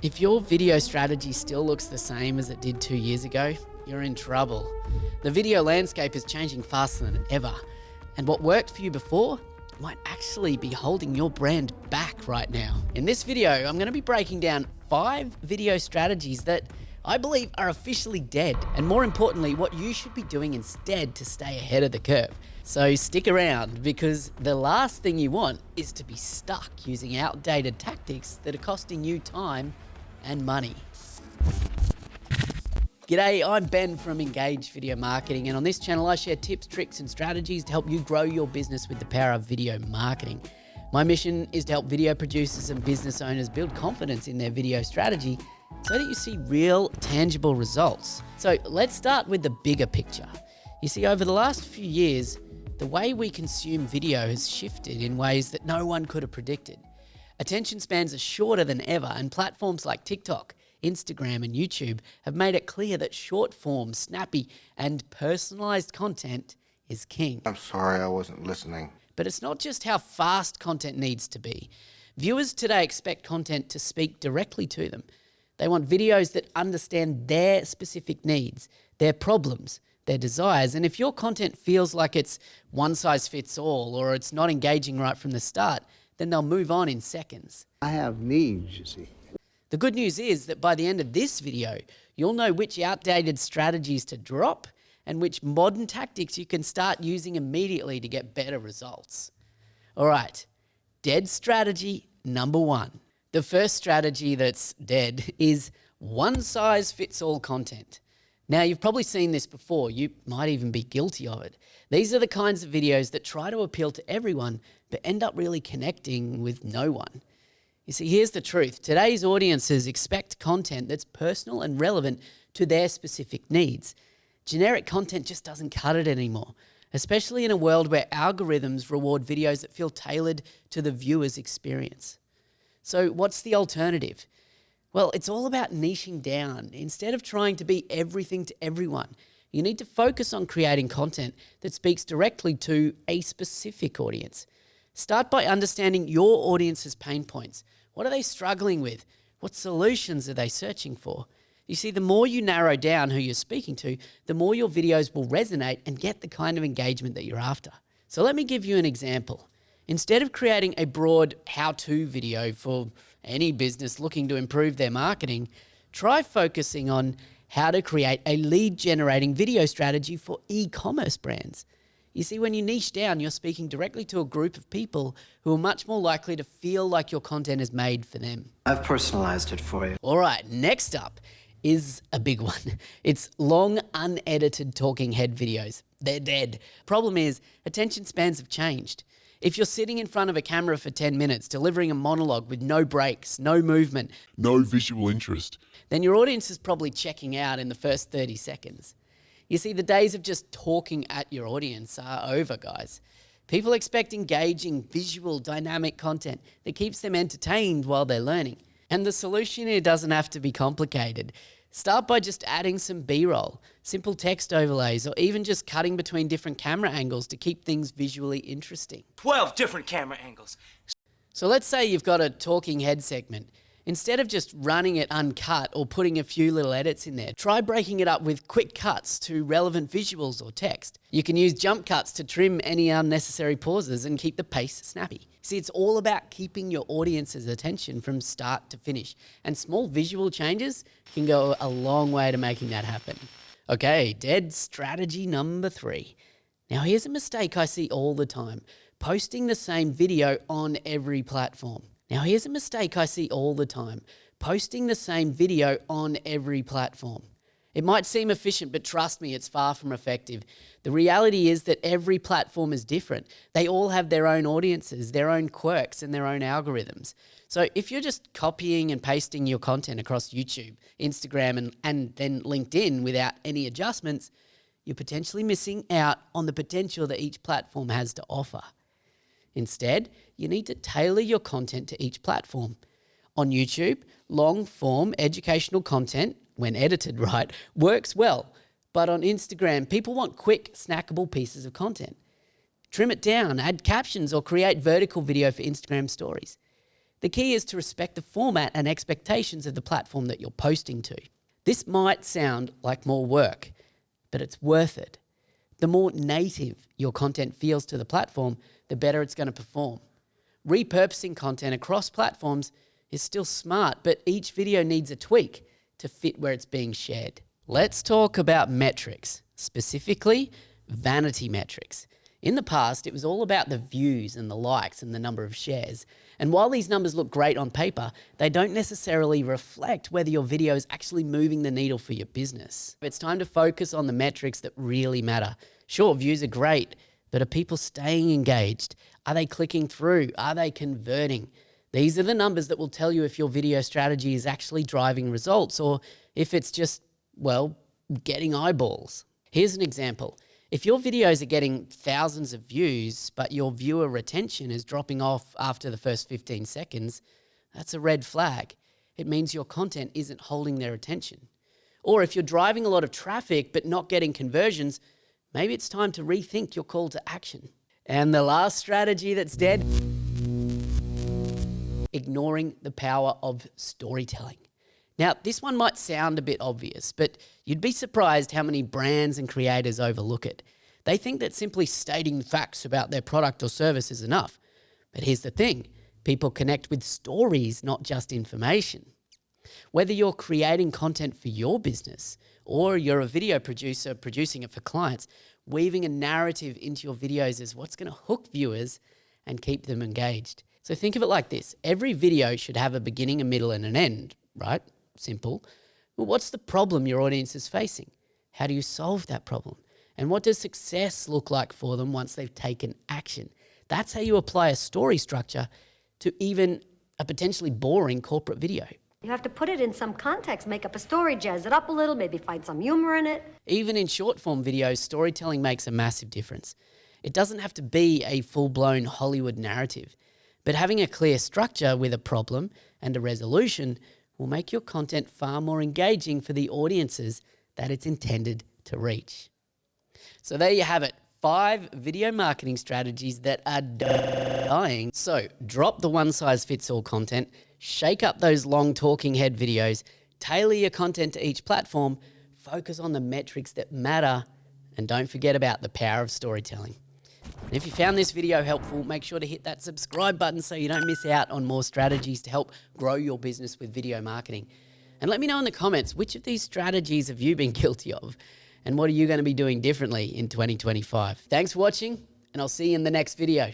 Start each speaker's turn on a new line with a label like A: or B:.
A: If your video strategy still looks the same as it did 2 years ago, you're in trouble. The video landscape is changing faster than ever, and what worked for you before might actually be holding your brand back right now. In this video, I'm going to be breaking down 5 video strategies that I believe are officially dead, and more importantly, what you should be doing instead to stay ahead of the curve. So stick around, because the last thing you want is to be stuck using outdated tactics that are costing you time and money. G'day, I'm Ben from Engage Video Marketing, and on this channel I share tips, tricks and strategies to help you grow your business with the power of video marketing. My mission is to help video producers and business owners build confidence in their video strategy so that you see real, tangible results. So let's start with the bigger picture. You see, over the last few years, the way we consume video has shifted in ways that no one could have predicted. Attention spans are shorter than ever, and platforms like TikTok, Instagram and YouTube have made it clear that short form, snappy and personalized content is king.
B: I'm sorry, I wasn't listening.
A: But it's not just how fast content needs to be. Viewers today expect content to speak directly to them. They want videos that understand their specific needs, their problems, their desires. And if your content feels like it's one size fits all, or it's not engaging right from the start, then they'll move on in seconds.
C: I have needs, you see.
A: The good news is that by the end of this video, you'll know which outdated strategies to drop and which modern tactics you can start using immediately to get better results. All right, dead strategy number 1. The first strategy that's dead is one-size-fits-all content. Now, you've probably seen this before. You might even be guilty of it. These are the kinds of videos that try to appeal to everyone, but end up really connecting with no one. You see, here's the truth. Today's audiences expect content that's personal and relevant to their specific needs. Generic content just doesn't cut it anymore, especially in a world where algorithms reward videos that feel tailored to the viewer's experience. So what's the alternative? Well, it's all about niching down. Instead of trying to be everything to everyone, you need to focus on creating content that speaks directly to a specific audience. Start by understanding your audience's pain points. What are they struggling with? What solutions are they searching for? You see, the more you narrow down who you're speaking to, the more your videos will resonate and get the kind of engagement that you're after. So let me give you an example. Instead of creating a broad how-to video for any business looking to improve their marketing, try focusing on how to create a lead-generating video strategy for e-commerce brands. You see, when you niche down, you're speaking directly to a group of people who are much more likely to feel like your content is made for them.
D: I've personalized it for you.
A: All right, next up is a big one. It's long, unedited talking head videos. They're dead. Problem is, attention spans have changed. If you're sitting in front of a camera for 10 minutes, delivering a monologue with no breaks, no movement,
E: no visual interest,
A: then your audience is probably checking out in the first 30 seconds. You see, the days of just talking at your audience are over, guys. People expect engaging, visual, dynamic content that keeps them entertained while they're learning. And the solution here doesn't have to be complicated. Start by just adding some B-roll, simple text overlays, or even just cutting between different camera angles to keep things visually interesting.
F: 12 different camera angles.
A: So let's say you've got a talking head segment. Instead of just running it uncut or putting a few little edits in there, try breaking it up with quick cuts to relevant visuals or text. You can use jump cuts to trim any unnecessary pauses and keep the pace snappy. See, it's all about keeping your audience's attention from start to finish, and small visual changes can go a long way to making that happen. Okay, dead strategy number 3. Now here's a mistake I see all the time: posting the same video on every platform. Posting the same video on every platform. It might seem efficient, but trust me, it's far from effective. The reality is that every platform is different. They all have their own audiences, their own quirks, and their own algorithms. So if you're just copying and pasting your content across YouTube, Instagram, and then LinkedIn without any adjustments, you're potentially missing out on the potential that each platform has to offer. Instead, you need to tailor your content to each platform. On YouTube, long-form educational content, when edited right, works well. But on Instagram, people want quick, snackable pieces of content. Trim it down, add captions, or create vertical video for Instagram stories. The key is to respect the format and expectations of the platform that you're posting to. This might sound like more work, but it's worth it. The more native your content feels to the platform, the better it's going to perform. Repurposing content across platforms is still smart, but each video needs a tweak to fit where it's being shared. Let's talk about metrics, specifically vanity metrics. In the past, it was all about the views and the likes and the number of shares. And while these numbers look great on paper, they don't necessarily reflect whether your video is actually moving the needle for your business. It's time to focus on the metrics that really matter. Sure, views are great, but are people staying engaged? Are they clicking through? Are they converting? These are the numbers that will tell you if your video strategy is actually driving results or if it's just, well, getting eyeballs. Here's an example. If your videos are getting thousands of views, but your viewer retention is dropping off after the first 15 seconds, that's a red flag. It means your content isn't holding their attention. Or if you're driving a lot of traffic but not getting conversions, maybe it's time to rethink your call to action. And the last strategy that's dead, ignoring the power of storytelling. Now, this one might sound a bit obvious, but you'd be surprised how many brands and creators overlook it. They think that simply stating facts about their product or service is enough. But here's the thing, people connect with stories, not just information. Whether you're creating content for your business or you're a video producer producing it for clients, weaving a narrative into your videos is what's going to hook viewers and keep them engaged. So think of it like this. Every video should have a beginning, a middle, and an end, right? Simple. Well, what's the problem your audience is facing? How do you solve that problem? And what does success look like for them once they've taken action? That's how you apply a story structure to even a potentially boring corporate video.
D: You have to put it in some context, make up a story, jazz it up a little, maybe find some humor in it.
A: Even in short form videos, storytelling makes a massive difference. It doesn't have to be a full-blown Hollywood narrative, but having a clear structure with a problem and a resolution will make your content far more engaging for the audiences that it's intended to reach. So there you have it, 5 video marketing strategies that are dying. So drop the one-size-fits-all content, shake up those long talking head videos, tailor your content to each platform, focus on the metrics that matter, and don't forget about the power of storytelling. And if you found this video helpful, make sure to hit that subscribe button so you don't miss out on more strategies to help grow your business with video marketing. And let me know in the comments, which of these strategies have you been guilty of? And what are you going to be doing differently in 2025? Thanks for watching, and I'll see you in the next video.